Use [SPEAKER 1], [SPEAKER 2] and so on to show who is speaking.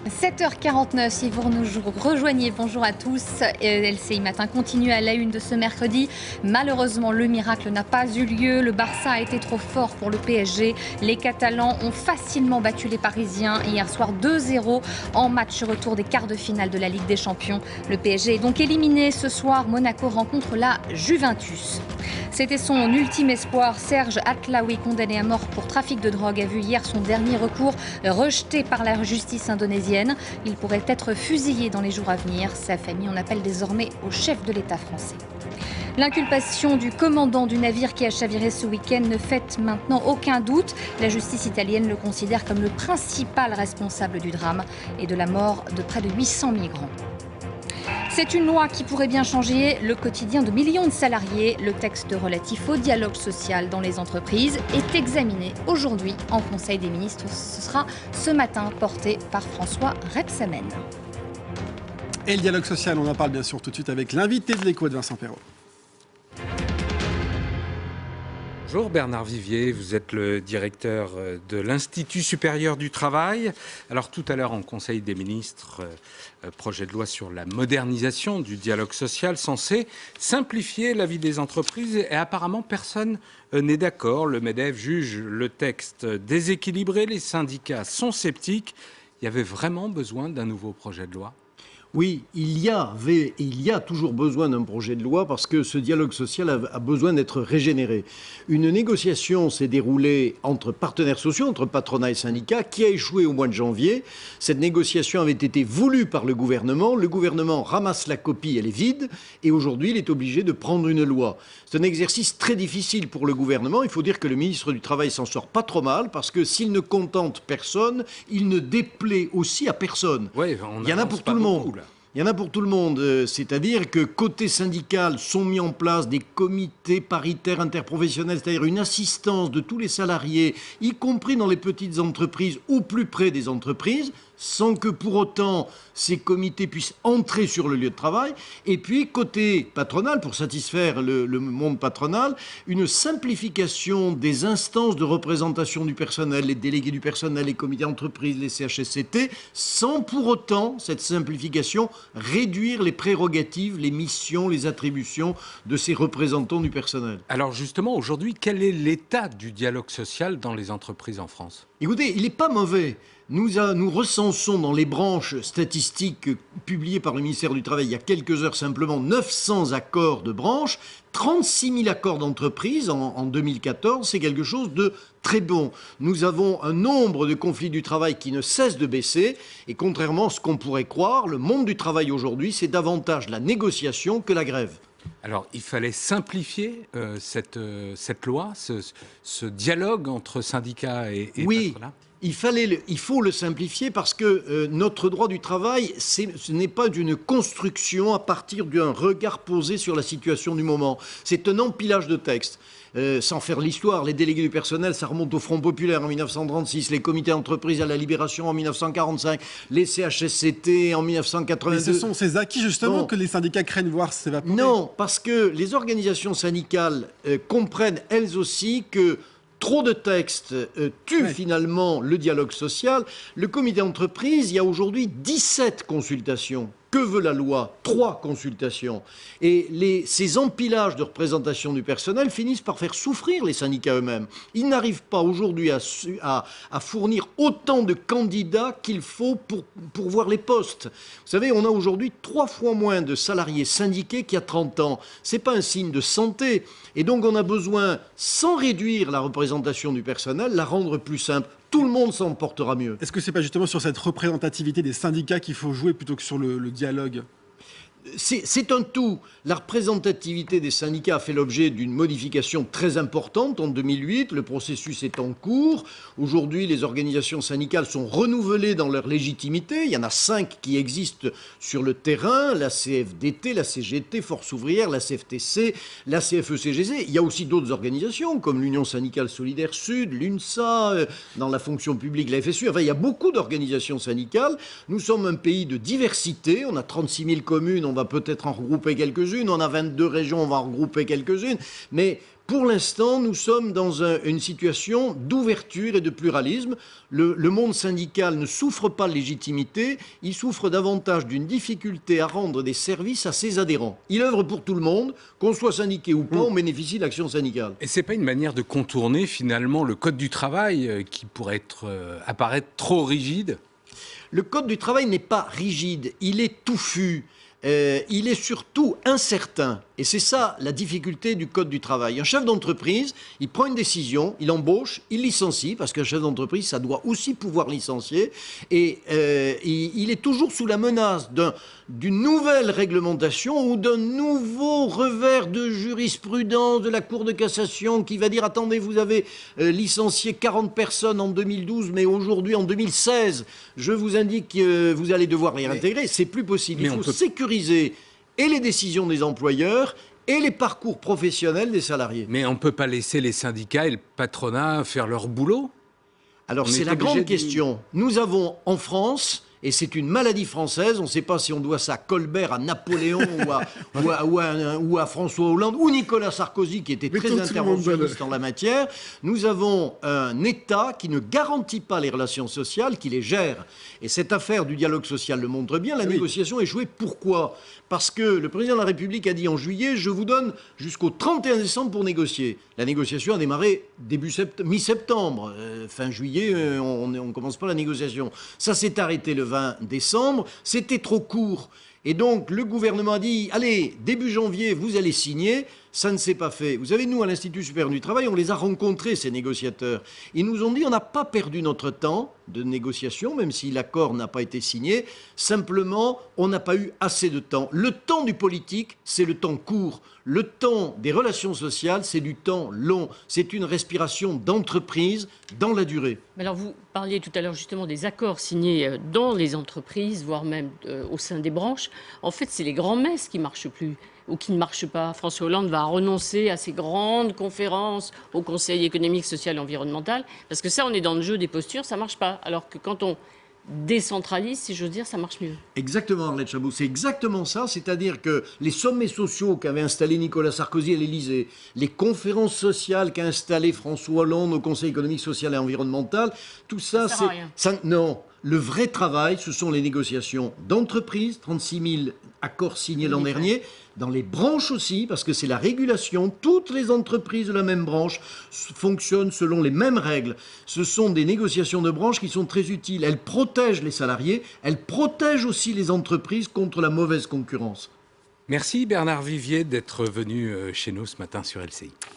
[SPEAKER 1] 7h49, si vous nous rejoignez, bonjour à tous. LCI Matin continue à la une de ce mercredi. Malheureusement, le miracle n'a pas eu lieu. Le Barça a été trop fort pour le PSG. Les Catalans ont facilement battu les Parisiens hier soir 2-0 en match retour des quarts de finale de la Ligue des Champions. Le PSG est donc éliminé. Ce soir, Monaco rencontre la Juventus. C'était son ultime espoir. Serge Atlaoui, condamné à mort pour trafic de drogue, a vu hier son dernier recours rejeté par la justice indonésienne. Il pourrait être fusillé dans les jours à venir. Sa famille en appelle désormais au chef de l'État français. L'inculpation du commandant du navire qui a chaviré ce week-end ne fait maintenant aucun doute. La justice italienne le considère comme le principal responsable du drame et de la mort de près de 800 migrants. C'est une loi qui pourrait bien changer le quotidien de millions de salariés. Le texte relatif au dialogue social dans les entreprises est examiné aujourd'hui en Conseil des ministres. Ce sera ce matin porté par François Rebsamen.
[SPEAKER 2] Et le dialogue social, on en parle bien sûr tout de suite avec l'invité de l'Écho de Vincent Perrault.
[SPEAKER 3] Bonjour Bernard Vivier, vous êtes le directeur de l'Institut supérieur du travail. Alors tout à l'heure en Conseil des ministres, projet de loi sur la modernisation du dialogue social censé simplifier la vie des entreprises et apparemment personne n'est d'accord. Le MEDEF juge le texte déséquilibré, les syndicats sont sceptiques. Il y avait vraiment besoin d'un nouveau projet de loi ?
[SPEAKER 4] Oui, il y a toujours besoin d'un projet de loi parce que ce dialogue social a besoin d'être régénéré. Une négociation s'est déroulée entre partenaires sociaux, entre patronat et syndicats, qui a échoué au mois de janvier. Cette négociation avait été voulue par le gouvernement. Le gouvernement ramasse la copie, elle est vide, et aujourd'hui il est obligé de prendre une loi. C'est un exercice très difficile pour le gouvernement. Il faut dire que le ministre du Travail s'en sort pas trop mal parce que s'il ne contente personne, il ne déplaît aussi à personne.
[SPEAKER 3] Ouais,
[SPEAKER 4] il y en a pour tout le monde. Il y en a pour tout le monde, c'est-à-dire que côté syndical sont mis en place des comités paritaires interprofessionnels, c'est-à-dire une assistance de tous les salariés, y compris dans les petites entreprises, au plus près des entreprises, sans que pour autant ces comités puissent entrer sur le lieu de travail. Et puis, côté patronal, pour satisfaire le monde patronal, une simplification des instances de représentation du personnel, les délégués du personnel, les comités d'entreprise, les CHSCT, sans pour autant, cette simplification, réduire les prérogatives, les missions, les attributions de ces représentants du personnel.
[SPEAKER 3] Alors justement, aujourd'hui, quel est l'état du dialogue social dans les entreprises en France ?
[SPEAKER 4] Écoutez, il n'est pas mauvais. Nous recensons dans les branches statistiques publiées par le ministère du Travail il y a quelques heures simplement 900 accords de branche, 36 000 accords d'entreprise en 2014, c'est quelque chose de très bon. Nous avons un nombre de conflits du travail qui ne cesse de baisser et contrairement à ce qu'on pourrait croire, le monde du travail aujourd'hui, c'est davantage la négociation que la grève.
[SPEAKER 3] Alors, il fallait simplifier cette loi, ce dialogue entre syndicats et
[SPEAKER 4] oui.
[SPEAKER 3] patronat.
[SPEAKER 4] Il faut le simplifier parce que notre droit du travail, ce n'est pas une construction à partir d'un regard posé sur la situation du moment. C'est un empilage de textes. Sans faire l'histoire, les délégués du personnel, ça remonte au Front populaire en 1936, les comités d'entreprise à la Libération en 1945, les CHSCT en 1982.
[SPEAKER 2] Mais ce sont ces acquis justement que les syndicats craignent voir s'évaporer.
[SPEAKER 4] Non, parce que les organisations syndicales comprennent elles aussi que trop de textes tuent finalement le dialogue social. Le comité d'entreprise, il y a aujourd'hui 17 consultations. Que veut la loi? 3 consultations. Et ces empilages de représentation du personnel finissent par faire souffrir les syndicats eux-mêmes. Ils n'arrivent pas aujourd'hui à fournir autant de candidats qu'il faut pour voir les postes. Vous savez, on a aujourd'hui 3 fois moins de salariés syndiqués qu'il y a 30 ans. Ce n'est pas un signe de santé. Et donc on a besoin, sans réduire la représentation du personnel, la rendre plus simple. Tout le monde s'en portera mieux.
[SPEAKER 2] Est-ce que ce n'est pas justement sur cette représentativité des syndicats qu'il faut jouer plutôt que sur le dialogue ?
[SPEAKER 4] C'est un tout. La représentativité des syndicats a fait l'objet d'une modification très importante en 2008. Le processus est en cours. Aujourd'hui, les organisations syndicales sont renouvelées dans leur légitimité. Il y en a 5 qui existent sur le terrain. La CFDT, la CGT, Force ouvrière, la CFTC, la CFE-CGC. Il y a aussi d'autres organisations comme l'Union syndicale solidaire Sud, l'UNSA, dans la fonction publique, la FSU. Enfin, il y a beaucoup d'organisations syndicales. Nous sommes un pays de diversité. On a 36 000 communes. On va peut-être en regrouper quelques-unes. On a 22 régions, on va en regrouper quelques-unes. Mais Pour l'instant, nous sommes dans une situation d'ouverture et de pluralisme. Le monde syndical ne souffre pas de légitimité, il souffre davantage d'une difficulté à rendre des services à ses adhérents. Il œuvre pour tout le monde, qu'on soit syndiqué ou pas, on bénéficie de l'action syndicale.
[SPEAKER 3] Et c'est pas une manière de contourner finalement le code du travail qui pourrait apparaître trop rigide?
[SPEAKER 4] Le code du travail n'est pas rigide, il est touffu. Il est surtout incertain. Et c'est ça la difficulté du code du travail. Un chef d'entreprise, il prend une décision, il embauche, il licencie, parce qu'un chef d'entreprise, ça doit aussi pouvoir licencier. Et il est toujours sous la menace d'une nouvelle réglementation ou d'un nouveau revers de jurisprudence de la Cour de cassation qui va dire « Attendez, vous avez licencié 40 personnes en 2012, mais aujourd'hui, en 2016, je vous indique que vous allez devoir les réintégrer. » C'est plus possible. Il faut sécuriser et les décisions des employeurs et les parcours professionnels des salariés.
[SPEAKER 3] Mais on ne peut pas laisser les syndicats et le patronat faire leur boulot?
[SPEAKER 4] Alors c'est la grande question. Nous avons en France, et c'est une maladie française, on ne sait pas si on doit ça à Colbert, à Napoléon ou à François Hollande ou Nicolas Sarkozy qui était très interventionniste en la matière, nous avons un État qui ne garantit pas les relations sociales, qui les gère. Et cette affaire du dialogue social le montre bien, la négociation est échouée. Pourquoi? Parce que le président de la République a dit en juillet, je vous donne jusqu'au 31 décembre pour négocier. La négociation a démarré mi-septembre. Fin juillet, on ne commence pas la négociation. Ça s'est arrêté le 20 décembre. C'était trop court. Et donc, le gouvernement a dit, allez, début janvier, vous allez signer. Ça ne s'est pas fait. Vous savez, nous, à l'Institut supérieur du travail, on les a rencontrés, ces négociateurs. Ils nous ont dit, on n'a pas perdu notre temps de négociation, même si l'accord n'a pas été signé. Simplement, on n'a pas eu assez de temps. Le temps du politique, c'est le temps court. Le temps des relations sociales, c'est du temps long. C'est une respiration d'entreprise dans la durée.
[SPEAKER 5] Mais alors, vous parliez tout à l'heure justement des accords signés dans les entreprises, voire même au sein des branches. En fait, c'est les grands-messes qui ne marchent plus ou qui ne marchent pas. François Hollande va renoncer à ces grandes conférences au Conseil économique, social et environnemental, parce que ça, on est dans le jeu des postures, ça ne marche pas. Alors que quand on décentralise, si j'ose dire, ça marche mieux.
[SPEAKER 4] Exactement, Arlette Chabot, c'est exactement ça, c'est-à-dire que les sommets sociaux qu'avait installés Nicolas Sarkozy à l'Élysée, les conférences sociales qu'a installées François Hollande au Conseil économique, social et environnemental, tout ça, c'est... Non, le vrai travail, ce sont les négociations d'entreprise, 36 000 accords signés l'an dernier, dans les branches aussi, parce que c'est la régulation. Toutes les entreprises de la même branche fonctionnent selon les mêmes règles. Ce sont des négociations de branche qui sont très utiles. Elles protègent les salariés, elles protègent aussi les entreprises contre la mauvaise concurrence.
[SPEAKER 3] Merci Bernard Vivier d'être venu chez nous ce matin sur LCI.